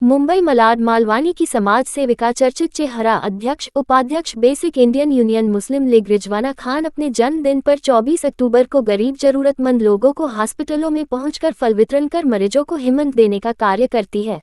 मुंबई मलाड मालवानी की समाज सेविका चर्चित चेहरा अध्यक्ष उपाध्यक्ष बेसिक इंडियन यूनियन मुस्लिम लीग रिजवाना खान अपने जन्मदिन पर 24 अक्टूबर को गरीब जरूरतमंद लोगों को हॉस्पिटलों में पहुंचकर फल वितरण कर मरीजों को हिम्मत देने का कार्य करती है।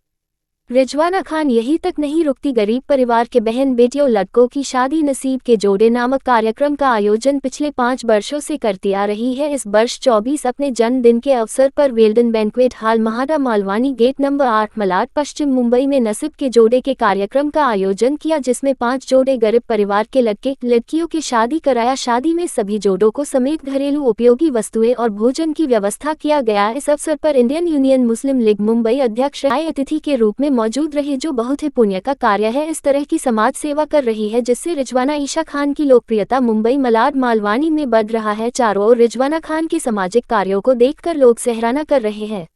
रिजवाना खान यही तक नहीं रुकती, गरीब परिवार के बहन बेटियों लड़कों की शादी नसीब के जोड़े नामक कार्यक्रम का आयोजन पिछले 5 वर्षों से करती आ रही है। इस वर्ष 24 अपने जन्मदिन के अवसर पर Weldon banquet hall MHADA Malvani gate number 8 Malad पश्चिम मुंबई में नसीब के जोड़े के कार्यक्रम का आयोजन किया, जिसमें 5 जोड़े गरीब परिवार के लड़के लड़कियों की शादी कराया। शादी में सभी जोड़ों को समेत घरेलू उपयोगी वस्तुएं और भोजन की व्यवस्था किया गया। इस अवसर पर इंडियन यूनियन मुस्लिम लीग मुंबई अध्यक्ष आए अतिथि के रूप में मौजूद रहे, जो बहुत ही पुण्य का कार्य है। इस तरह की समाज सेवा कर रही है जिससे रिजवाना ईशा खान की लोकप्रियता मुंबई मलाड मालवानी में बढ़ रहा है। चारों ओर रिजवाना खान के सामाजिक कार्यों को देखकर लोग सराहना कर रहे हैं।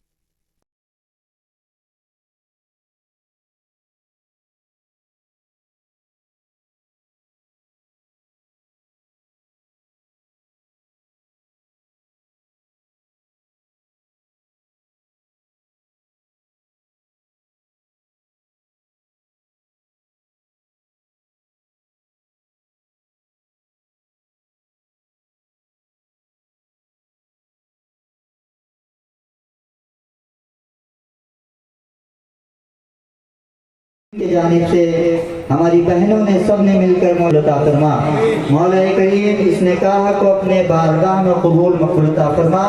की जानिब से हमारी बहनों ने सबने मिलकर मौलता फरमा। मौला करीम इस निकाह को अपने बारगाह में कबूल मकबूलता फरमा।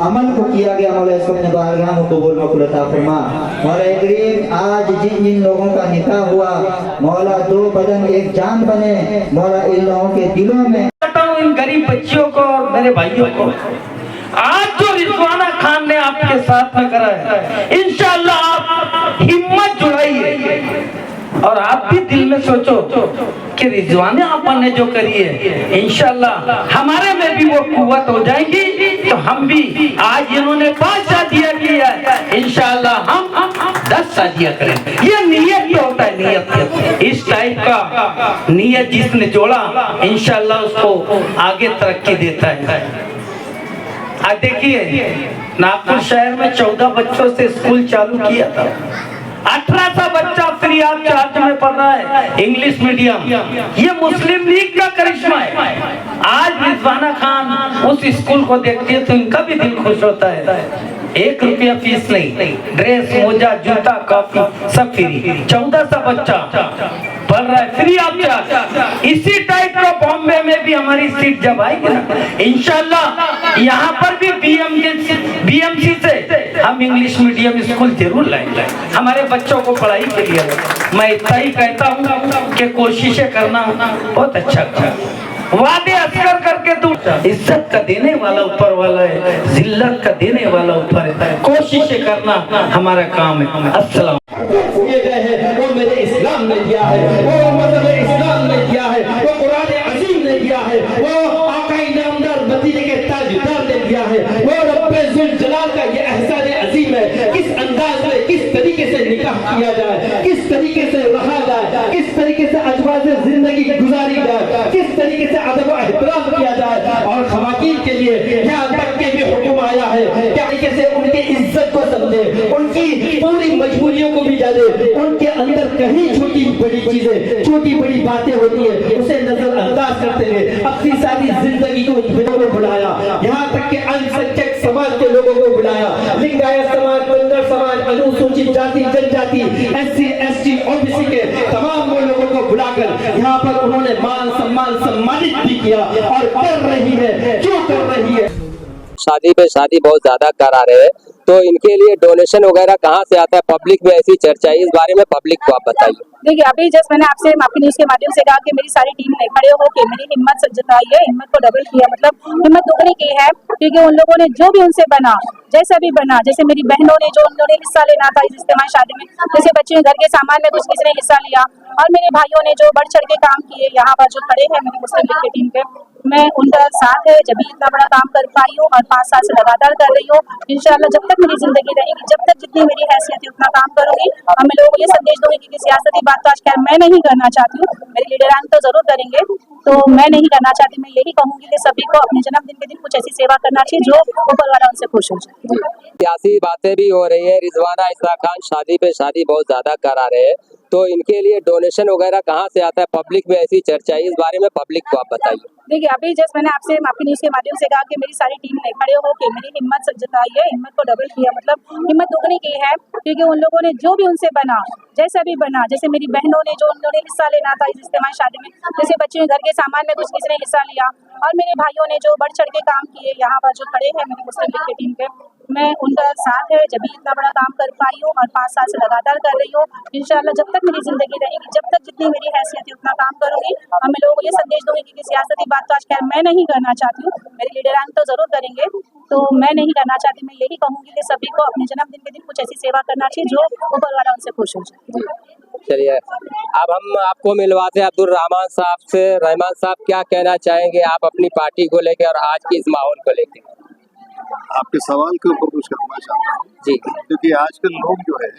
अमल को किया गया मौला इसको अपने बारगाह में कबूल मकबूलता फरमा। मौला करीम आज जिन जिन लोगों का निकाह हुआ, मौला 2 बदन एक जान बने। मौला इन लोगों के दिलों में इन गरीब बच्चियों को और मेरे भाइयों को आज जो रिजवाना खान ने आपके साथ में करा है, इंशाअल्लाह आप हिम्मत जुटाइए और आप भी दिल में सोचो कि रिजवाना आपन ने जो करी है, इंशाअल्लाह हमारे में भी वो कुव्वत हो जाएगी। तो हम भी आज इन्होंने 5 शादियां की है, इंशाअल्लाह हम 10 शादियां करेंगे। ये नियत तो होता है, नियत इस टाइप का नियत जिसने जोड़ा, इंशाअल्लाह उसको आगे तरक्की देता है। आज देखिए नागपुर शहर में 14 बच्चों से स्कूल चालू किया था। 18 सा बच्चा फ्री ऑफ चार्ज में पढ़ रहा है इंग्लिश मीडियम। ये मुस्लिम लीग का करिश्मा है। आज रिजवाना खान उस स्कूल को देखती है तो इनका भी दिल खुश होता है। 1 रुपया फीस नहीं, ड्रेस मोजा जूता कॉफी सब फ्री। 14 सा बच्चा पढ़ रहा है फ्री ऑफ चार्ज। इसी टाइप का बॉम्बे में भी हमारी सीट जब आएगी ना, इंशाल्लाह यहाँ पर भी बीएमसी से हम इंग्लिश मीडियम स्कूल जरूर लाएंगे हमारे बच्चों को पढ़ाई के लिए। मैं इतना ही कहता हूँ कि कोशिशें करना बहुत अच्छा काम। वादे असर करके तू इज्जत का देने वाला ऊपर वाला है, जिल्लत का देने वाला ऊपर है। कोशिशें करना हमारा काम है। अस्सलाम वो मेरे इस्लाम ने दिया है, वो मतलब इस्लाम ने दिया है, वो कुरान अजीम ने दिया है, वो आकाई नामदार मदीने के ताजदार ने दिया है, वो रब्बे जुल जलाल का ये एहसान अजीम है। किस अंदाज में किस तरीके से निकाह किया जाए, किस तरीके से रहा जाए, किस तरीके से अजवाज जिंदगी गुजारी जाए, किस तरीके से अदब व एहतराम किया जाए। और खवातीन के लिए यहाँ तक के भी हुक्म आया है क्या तरीके से उनकी इज्जत को समझे, उनकी पूरी मजबूरियों को भी जाने। उनके अंदर कहीं छोटी बड़ी चीजें, छोटी बड़ी बातें होती है, उसे नजरअंदाज करते हुए अपनी सारी जिंदगी को इन बुलाया। यहाँ तक कि अल्पसंख्यक समाज के लोगों को बुलाया, लिंगायत समाज, बंजर समाज, अनुसूचित जाति जनजाति, SC ST OBC के तमाम वो लोगों को बुलाकर यहाँ पर उन्होंने मान सम्मान सम्मानित भी किया और कर रही है। क्यों कर रही है? शादी पे शादी बहुत ज्यादा करा रहे हैं, तो इनके लिए डोनेशन वगैरह कहाँ से आता है? पब्लिक में ऐसी चर्चा है, इस बारे में पब्लिक को आप बताइए। देखिए अभी जस्ट मैंने आपसे आपकी न्यूज के माध्यम से कहा कि मेरी सारी टीम ने खड़े होकर मेरी हिम्मत जताई है, हिम्मत को डबल किया, मतलब हिम्मत दुगनी की है। क्योंकि उन लोगों ने जो भी उनसे बना, जैसा भी बना, जैसे मेरी बहनों ने जो उन्होंने हिस्सा लेना था इस इज्तिमाई शादी में, जैसे बच्चे घर के सामान में कुछ किसी ने हिस्सा लिया, और मेरे भाइयों ने जो बढ़ चढ़ के काम किए यहाँ पर जो खड़े हैं मेरी मुस्लिम लीग की टीम के, मैं उनका साथ है जब भी इतना बड़ा काम कर पाई हूँ और 5 साल से लगातार कर रही हूँ। इंशाल्लाह जब तक मेरी जिंदगी रहेगी, जब तक जितनी मेरी हैसियत है उतना काम करूंगी। और मैं लोगों को ये संदेश दूंगी कि सियासती बात तो आजकल मैं नहीं करना चाहती हूँ, मेरे लीडरान तो जरूर करेंगे, तो मैं नहीं करना चाहती। मैं यही कहूंगी कि सभी को अपने जन्मदिन के दिन कुछ ऐसी सेवा करना चाहिए जो ऊपर वाला उनसे खुश हो जाए। सियासी बातें भी हो रही है, रिजवाना इशराक खान शादी पे शादी बहुत ज्यादा करा रहे हैं, तो इनके लिए डोनेशन वगैरह कहाँ से आता है? पब्लिक में ऐसी चर्चा है, इस बारे में पब्लिक को आप बताइए। देखिए, अभी जस्ट मैंने आपसे माफी न्यूज के माध्यम से कहा कि मेरी सारी टीम ने खड़े होकर मेरी हिम्मत जताई है, हिम्मत को डबल किया, मतलब हिम्मत दुगनी की है, क्योंकि उन लोगों ने जो भी उनसे बना, जैसा भी बना, जैसे मेरी बहनों ने जो उन्होंने हिस्सा लेना था इस इज्तिमाई शादी में, जैसे बच्चियों घर के सामान में कुछ किसी ने हिस्सा लिया, और मेरे भाइयों ने जो बढ़ चढ़ के काम किए, यहाँ पर जो खड़े हैं मेरे मुस्लिम लीग की टीम के, मैं उनका साथ है जब भी इतना बड़ा काम कर पाई हूँ और 5 साल से लगातार कर रही हूँ। इंशाल्लाह जब तक मेरी जिंदगी रहेगी, जब तक जितनी मेरी हैसियत है उतना काम करूंगी। और मैं लोगों को ये संदेश दूंगी कि सियासती बात तो आजकल मैं नहीं करना चाहती हूँ, मेरे लीडरान तो जरूर करेंगे, तो मैं नहीं करना चाहती। मैं यही कहूंगी कि सभी को अपने जन्मदिन के दिन कुछ ऐसी सेवा करना चाहिए जो ऊपर वाला उनसे खुश हो जाए। चलिए, अब हम आपको मिलवाते हैं अब्दुल रहमान साहब से। रहमान साहब, क्या कहना चाहेंगे आप अपनी पार्टी को लेकर और आज के इस माहौल को लेकर? आपके सवाल के ऊपर कुछ करना चाहता हूँ जी, क्योंकि आजकल लोग जो है,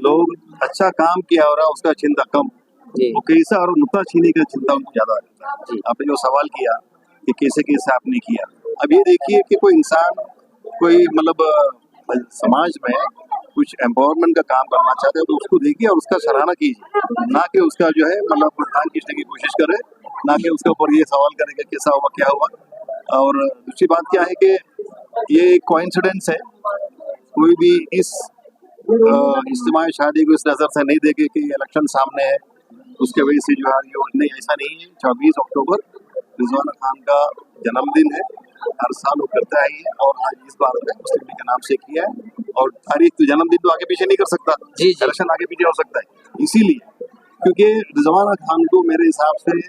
लोग अच्छा काम किया हो रहा है उसका चिंता कम, जी, वो कैसा और नुक्ता छीने का चिंता उनको ज्यादा रहता है। जी। आपने जो सवाल किया कि कैसे कैसे आपने किया, अब ये देखिए कि कोई इंसान कोई मतलब समाज में कुछ एम्पावरमेंट का काम करना चाहते हैं तो उसको देखिए और उसका सराहना कीजिए, ना कि उसका जो है मतलब टांग खींचने की कोशिश करे, ना कि उसके ऊपर ये सवाल करे कि कैसा हुआ क्या हुआ। और दूसरी बात क्या है कि ये एक कोइंसिडेंस है, कोई भी इस इज्तिमाई शादी को इस नज़र से नहीं देखे कि इलेक्शन सामने है उसके वजह से जो है ये नहीं, ऐसा नहीं है। 24 अक्टूबर रिजवाना खान का जन्मदिन है, हर साल वो करता है ये, और आज इस बार में मुस्लिम लीग के नाम से किया है। और तारीख तो जन्मदिन तो आगे पीछे नहीं कर सकता, जी, जी। इलेक्शन आगे पीछे हो सकता है, इसीलिए क्योंकि रिजवाना खान को मेरे हिसाब से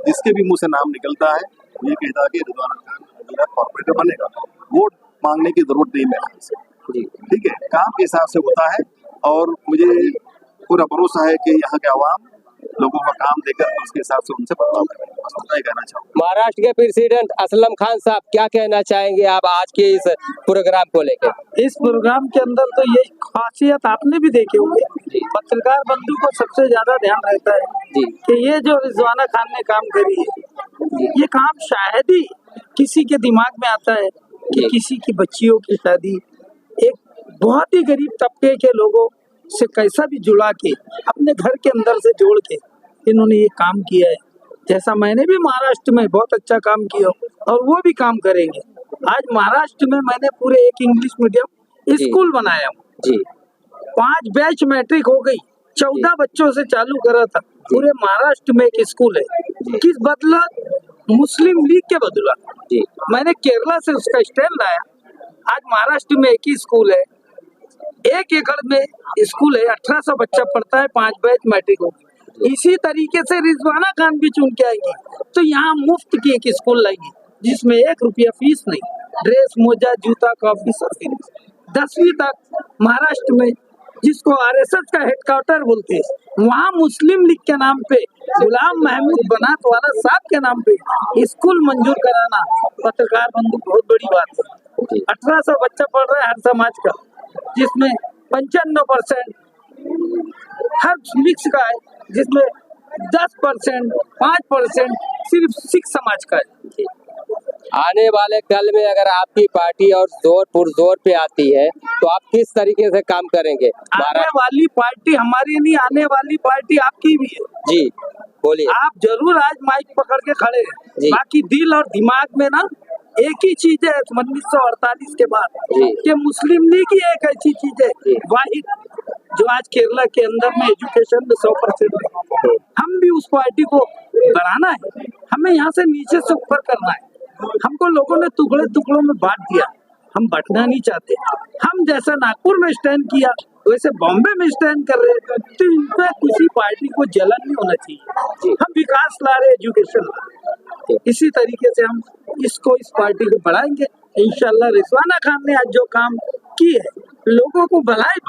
जिसके भी मुंह से नाम निकलता है ये कहता है कि रिजवाना खान अगला कॉर्पोरेटर बनेगा, वोट मांगने की जरूरत नहीं मेरे ख्याल से, ठीक है, काम के हिसाब से होता है। और मुझे पूरा भरोसा है कि यहाँ के आवाम लोगों का काम देकर उसके हिसाब से उनसे बदलाव करेंगे, बस उतना ही कहना चाहूँगा। महाराष्ट्र के प्रेसिडेंट असलम खान साहब, क्या कहना चाहेंगे आप आज के इस प्रोग्राम को लेकर? इस प्रोग्राम के अंदर तो ये खासियत आपने भी देखे होंगे, पत्रकार बंधु को सबसे ज्यादा ध्यान रहता है जी, कि ये जो रिजवाना खान ने काम करी है, ये काम शायद ही किसी के दिमाग में आता है कि जी। किसी की बच्चियों की शादी एक बहुत ही गरीब तबके के लोगों से कैसा भी जुड़ा के अपने घर के अंदर से जोड़ के इन्होंने ये काम किया है। जैसा मैंने भी महाराष्ट्र में बहुत अच्छा काम किया और वो भी काम करेंगे। आज महाराष्ट्र में मैंने पूरे एक इंग्लिश मीडियम जी। स्कूल बनाया हूँ, जी, 5 बैच मैट्रिक हो गई, 14 बच्चों से चालू करा था। पूरे महाराष्ट्र में एक स्कूल है, किस बदला? मुस्लिम लीग के बदला। जी, मैंने केरला से उसका स्टैंड लाया। आज महाराष्ट्र में एक ही स्कूल है, 1 एकड़ में स्कूल है, 1800 बच्चा पढ़ता है, 5 बैच मैट्रिक हो। इसी तरीके से रिजवाना खान भी चुन के आएगी तो यहाँ मुफ्त की एक स्कूल लाएगी जिसमें 1 रुपया फीस नहीं, ड्रेस, मोजा, जूता, कॉफी सब फ्री। 10वीं तक महाराष्ट्र में जिसको आरएसएस का हेडक्वार्टर बोलते हैं, वहाँ मुस्लिम लीग के नाम पे गुलाम महमूद बनात वाला साहब के नाम पे स्कूल मंजूर कराना पत्रकार बंधु बहुत बड़ी बात है। 1800 बच्चा पढ़ रहा है हर समाज का, जिसमें 95% हर मिक्स का है, जिसमें 10%, 5% सिर्फ सिख समाज का है। आने वाले कल में अगर आपकी पार्टी और जोर पुरजोर पे आती है तो आप किस तरीके से काम करेंगे? आने वाली पार्टी हमारी नहीं, आने वाली पार्टी आपकी भी है। जी, बोलिए। आप जरूर आज माइक पकड़ के खड़े हैं, जी। बाकी दिल और दिमाग में ना एक ही चीज है 1948 के बाद जी। कि मुस्लिम लीग ही एक ऐसी चीज है जी। वाहिद जो आज केरला के अंदर में एजुकेशन में 100% है। हम भी उस पार्टी को बढ़ाना है, हमें यहाँ से नीचे से ऊपर करना है। हमको लोगों ने टुकड़े टुकड़ों में बांट दिया, हम बंटना नहीं चाहते। हम जैसा नागपुर में स्टैंड किया वैसे बॉम्बे में स्टैंड कर रहे हैं, तो इनमें किसी पार्टी को जलन नहीं होना चाहिए। हम विकास ला रहे, एजुकेशन ला रहे, इसी तरीके से हम इस पार्टी को बढ़ाएंगे। इंशाल्लाह रिजवाना खान ने आज जो काम किए है लोगों को भलाई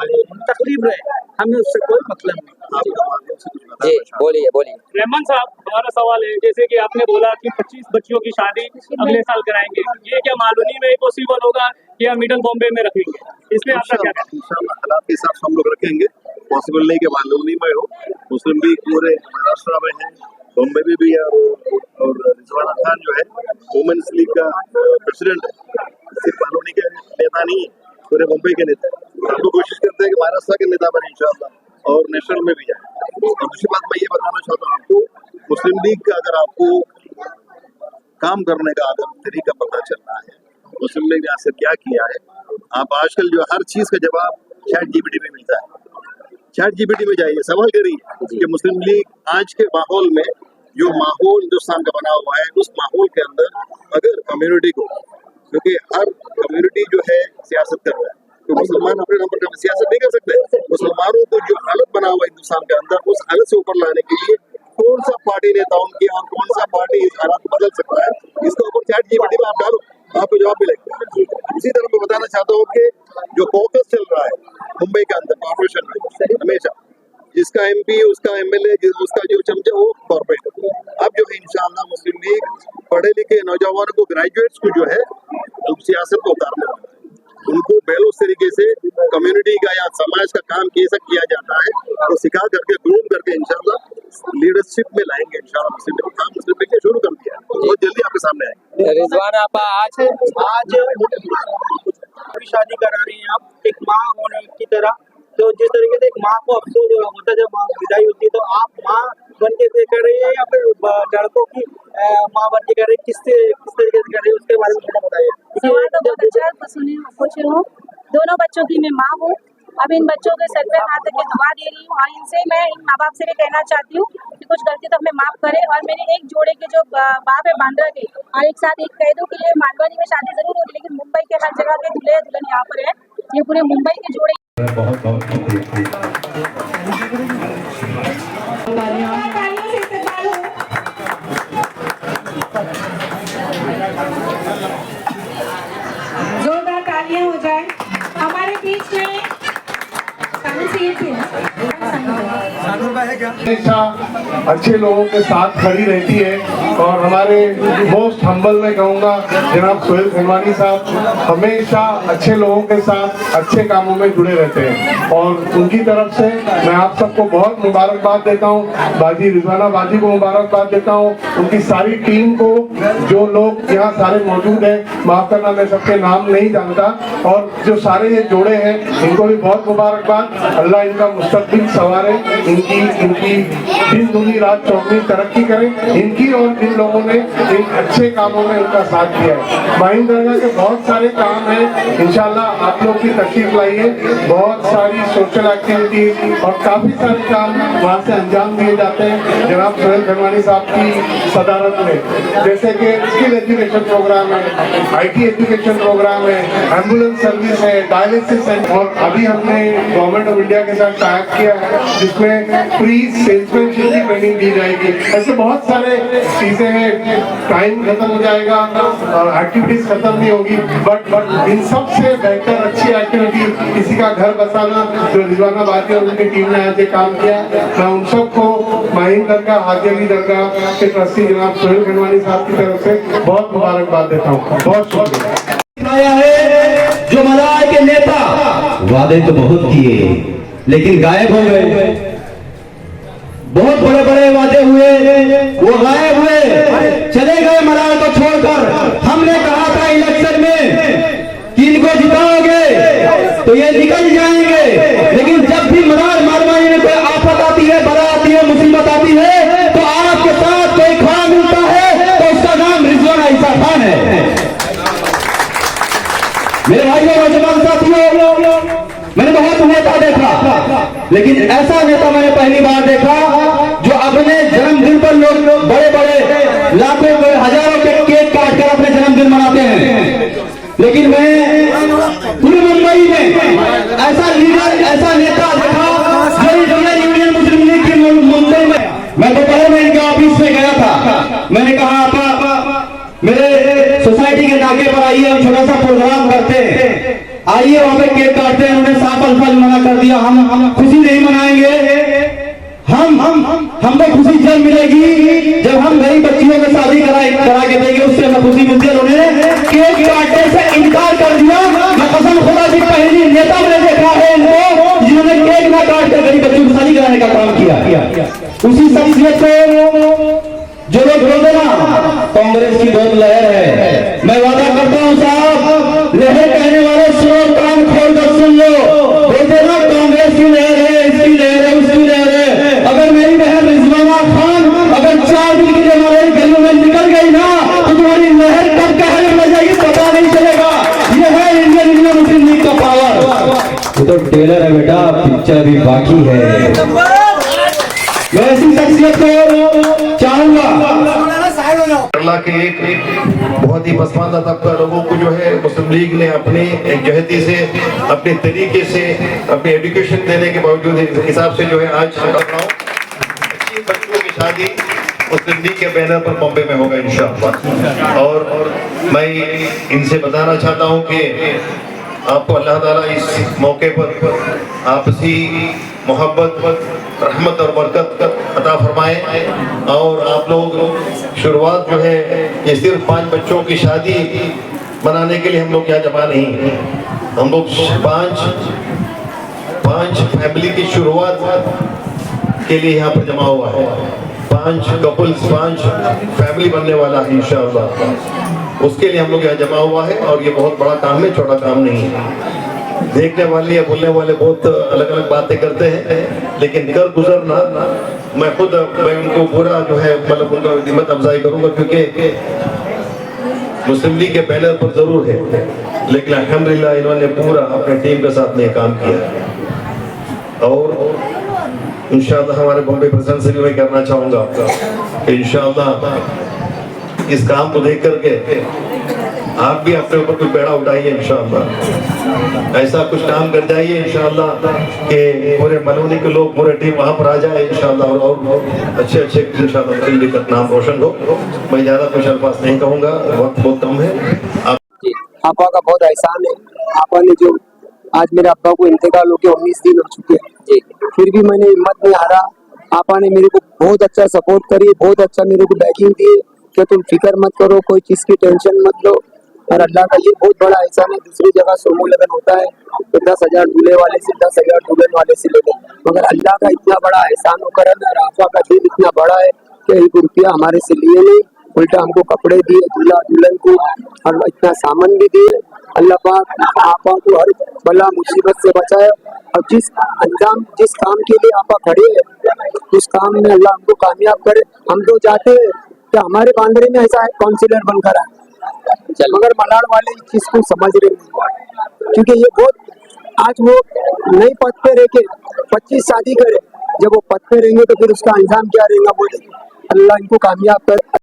तकलीफ रहे, हमें उससे कोई मतलब नहीं। आपके माध्यम से कुछ जी बताना चाहूँ। बोलिए बोलिए। रहमान साहब, हमारा सवाल है, जैसे कि आपने बोला कि 25 बच्चियों की शादी अगले साल कराएंगे, ये क्या मालूनी में पॉसिबल होगा या मिडल बॉम्बे में रखेंगे? इसमें आपका क्या कहना है? इंशाल्लाह हालात के हिसाब से हम लोग रखेंगे। पॉसिबल नहीं कि मालूनी में हो। मुस्लिम लीग पूरे महाराष्ट्र में है, बॉम्बे में भी है, और रिजवाना खान जो है वुमेन्स लीग का प्रेसिडेंट है, सिर्फ मालूनी के नेता नहीं है, पूरे मुंबई के नेता है। हम लोग कोशिश करते हैं कि महाराष्ट्र के नेता बने इंशाल्लाह, और नेशनल में भी जाए। और दूसरी बात मैं ये बताना चाहता हूँ आपको, मुस्लिम लीग का अगर आपको काम करने का अगर तरीका पता चल रहा है, मुस्लिम लीग ने आज से क्या किया है, आप आजकल जो हर चीज का जवाब चैट जीपीटी में मिलता है। चैट जीपीटी में जाइए, सवाल करिए कि मुस्लिम लीग आज के माहौल में, जो माहौल हिंदुस्तान का बना हुआ है, उस माहौल के अंदर अगर कम्युनिटी को, क्योंकि हर कम्युनिटी जो है सियासत कर रहा है, तो मुसलमान अपने नाम पर सियासत नहीं कर सकते। मुसलमानों को जो हालत बना हुआ है हिंदुस्तान के अंदर, उस हालत से ऊपर लाने के लिए कौन सा पार्टी नेताओं की और कौन सा पार्टी इस हालात को बदल सकता है, इसके ऊपर चैट जीपीटी में आप डालो, आपको जवाब मिलेगा। इसी तरह मैं बताना चाहता हूँ कि जो कॉकस चल रहा है मुंबई के अंदर कॉर्पोरेशन में, हमेशा जिसका एमपी, उसका एमएलए, उसका जो चमचा, वो कॉर्पोरेट। अब जो है इंशाअल्लाह मुस्लिम लीग पढ़े लिखे नौजवानों को, ग्रेजुएट्स को जो है सियासत को उतारने वाला है, उनको बेलोस तरीके से कम्युनिटी का या समाज का काम कैसा किया जाता है वो सिखा करके, ग्रूम करके इंशाल्लाह लीडरशिप में लाएंगे। इंशाल्लाह मुस्लिम लीग काम मुस्लिम लीग ने शुरू कर दिया, बहुत जल्दी आपके सामने आएंगे। रिजवाना आपा, आज शादी करा रही हैं आप, एक माँ होने की तरह, तो जिस तरीके से एक माँ को अफसोस होता है जब माँ विदाई होती है, तो आप माँ बन के कर रही है या फिर लड़कों की माँ बन के कर रही है, किस तरीके से कर रही है, उसके बारे में थोड़ा बताइए। सवाल तो बहुत अच्छा पूछे हो। दोनों बच्चों की मैं माँ हूँ। अब इन बच्चों के सर पे हाथ रख के दुआ दे रही हूँ, और इनसे मैं इन माँ बाप से भी कहना चाहती हूँ कि कुछ गलती तो हमें माफ करे। और मेरे एक जोड़े के जो बाप है बांद्रा के, और एक साथ एक कह दूँ कि ये मालवानी में शादी जरूर होगी, लेकिन मुंबई के हर जगह के दूल्हे दुल्हन यहाँ पर है, ये पूरे मुंबई के जोड़े। बहुत बहुत शुक्रिया। जोरदार तालियां हो जाए। हमारे बीच में हमेशा अच्छे लोगों के साथ खड़ी रहती है, और हमारे मोस्ट हम्बल में कहूँगा जनाब सोहेल खनवानी साहब हमेशा अच्छे लोगों के साथ अच्छे कामों में जुड़े रहते हैं, और उनकी तरफ से मैं आप सबको बहुत मुबारकबाद देता हूँ। बाजी रिजवाना बाजी को मुबारकबाद देता हूँ, उनकी सारी टीम को, जो लोग यहाँ सारे मौजूद हैं, माफ करना मैं सबके नाम नहीं जानता, और जो सारे ये जोड़े हैं इनको भी बहुत मुबारकबाद। अल्लाह इनका मुस्तकबिल संवारे, इनकी दिन दूनी रात चौगुनी तरक्की करें, इनकी और जिन लोगों ने इन अच्छे कामों में उनका साथ दिया है। माहिम दरगाह के बहुत सारे काम हैं, इंशाल्लाह आप लोग की तशरीफ लाइए, बहुत सारी सोशल एक्टिविटी और काफी सारे काम वहाँ से अंजाम दिए जाते हैं जनाब सोहेल खनवानी साहब की सदारत में, जैसे कि स्किल एजुकेशन प्रोग्राम है, IT एजुकेशन प्रोग्राम है, एम्बुलेंस सर्विस है, डायलिसिस है, और अभी हमने गवर्नमेंट ऑफ इंडिया के साथ टाइप किया है जिसमें फ्री सेल्समैनशिप की ट्रेनिंग दी जाएगी। ऐसे बहुत सारे चीजें हैं, टाइम खत्म हो जाएगा, एक्टिविटीज खत्म नहीं होगी, बट इन सब से बेहतर अच्छी एक्टिविटी किसी का घर बसाना, जो रिजवाना बाजी और उनकी टीम ने आज ये काम किया, मैं उन सबको माहिम दरगाह, हाजी अली दरगाह के ट्रस्टी जनाब सोहेल खनवानी साहब की तरफ से बहुत मुबारकबाद देता हूँ। बहुत शुक्रिया। जो मलाय के नेता वादे तो बहुत किए लेकिन गायब हो गए, बहुत बड़े बड़े वादे हुए वो गायब हुए, चले गए मलाल को छोड़कर। हमने कहा था इलेक्शन में कि इनको जिताओगे तो ये निकल जाएंगे, लेकिन जब भी मलाल मारवाड़ी में कोई आफत आती है, बला आती है, मुसीबत आती है, तो आपके साथ कोई खड़ा मिलता है तो उसका नाम रिजवाना ईसा खान है। मेरे भाइयों नौजवान साथियों, मैंने बहुत नेता देखा, लेकिन ऐसा नेता मैंने पहली बार देखा जो अपने जन्मदिन पर लोग बड़े बड़े लाखों हजारों के केक काट कर अपने जन्मदिन मनाते हैं, लेकिन मैं पूरे मुंबई में ऐसा लीडर, ऐसा नेता देखा जो इंडियन यूनियन मुस्लिम लीग की मुंबई में, मैं दोपहर में इनके ऑफिस में गया था। मैंने कहा आप मेरे सोसाइटी के नाके पर आइए, हम छोटा सा प्रोग्राम करते हैं। आइए वहां पे केक काटते हैं। उन्होंने साफ अल्फाज मना कर दिया, हम खुशी नहीं मनाएंगे। हमको खुशी जब मिलेगी जब हम गरीब बच्चियों की शादी करा के देंगे, उससे हमें खुशी मिलती है। उन्होंने केक काटने से इनकार कर दिया। मैं कसम खुदा की पहली नेता मैंने देखा है इनको जिन्होंने केक ना काट कर गरीब बच्चों की शादी कराने का काम किया। उसी शख्सियत को जो लोग बोलते ना कांग्रेस की बहुत लहर है, मैं वादा करता हूं साहब, लहर कहने वाले सुनो, कान खोल कर सुन लो। बोलते ना कांग्रेस की लहर है, इसकी लहर है, उसकी लहर है। अगर मेरी बहन रिजवाना खान अगर 4 दिन के लिए हमारे गलियों में निकल गई ना तो तुम्हारी लहर कब कहाँ निकल जाएगी पता नहीं चलेगा। ये है इंडियन मुस्लिम लीग का पावर। ये तो टेलर है बेटा, पिक्चर भी बाकी है। मैं ऐसी शख्सियत को चाहूंगा। केरला के एक बहुत ही पसमानदा तबका लोगों को जो है मुस्लिम लीग ने अपने एक जहती से, अपने तरीके से, अपनी एजुकेशन देने के बावजूद हिसाब से जो है आज बच्चों की शादी मुस्लिम लीग के बैनर पर बॉम्बे में होगा इंशाअल्लाह। और मैं इनसे बताना चाहता हूँ कि आपको अल्लाह ताला इस मौके पर आपसी मोहब्बत, रहमत और बरकत अता फरमाए। और आप लोग शुरुआत जो है ये सिर्फ 5 बच्चों की शादी मनाने के लिए हम लोग यहाँ जमा नहीं, हम लोग 5 फैमिली की शुरुआत के लिए यहाँ पर जमा हुआ है। 5 कपल्स, 5 फैमिली बनने वाला है इंशाअल्लाह, उसके लिए हम लोग यहाँ जमा हुआ है। और ये बहुत बड़ा काम है, छोटा काम नहीं है। देखने वाले या बोलने वाले बहुत अलग अलग बातें करते हैं, लेकिन कर गुजरना मैं उनको पूरा जो है मतलब उनका हिम्मत अफजाई करूंगा, क्योंकि मुस्लिम लीग के बैनर पर जरूर है, लेकिन अल्हम्दुलिल्लाह इन्होंने पूरा अपने टीम के साथ में काम किया। और इंशाअल्लाह हमारे बॉम्बे प्रेसिडेंट से भी मैं करना चाहूंगा इंशाअल्लाह इस काम को देख करके आप भी अपने ऊपर कोई बेड़ा उठाइए इंशाअल्लाह, ऐसा कुछ काम कर जाइए इंशाअल्लाह कि पूरे मलूनी के लोग, पूरे टीम वहाँ पर आ जाए इंशाअल्लाह, और अच्छे इंशाअल्लाह मुस्लिम लीग का नाम रोशन हो। मैं ज़्यादा कुछ अल्फाज नहीं कहूँगा, वक्त बहुत कम है। आपा का बहुत एहसान है। आपा ने जो आज मेरे अब्बा को इंतकाल हो गया, 19 दिन हो चुके हैं, फिर भी मैंने हिम्मत नहीं हारा। आपा ने मेरे को बहुत अच्छा सपोर्ट करी, बहुत अच्छा मेरे को बैकिंग दी कि तुम फिक्र मत करो, कोई चीज की टेंशन मत लो। और अल्लाह का ये बहुत बड़ा एहसान है। दूसरी जगह सोमो लगन होता है तो 10,000 दूल्हे वाले से 10,000 दुल्हन वाले से लेते, मगर अल्लाह का इतना बड़ा एहसान होकर और आपा का दिल इतना बड़ा है कि 1 रुपया हमारे से लिए नहीं, उल्टा हमको कपड़े दिए दूल्हा दुल्हन को और इतना सामान भी दिए। अल्लाह पाक आपा को हर बला मुसीबत से बचाए और जिस काम के लिए आपा खड़े है उस काम में अल्लाह हमको कामयाब करे। हम तो चाहते हैं कि हमारे बांद्रे में ऐसा काउंसिलर बनकर आए, मगर मलाड़ वाले इस चीज को समझ रहे हैं, क्योंकि ये बहुत आज वो नई पद पे रह के 25 शादी करे, जब वो पद पे रहेंगे तो फिर उसका अंजाम क्या रहेगा वो अल्लाह इनको कामयाब करे।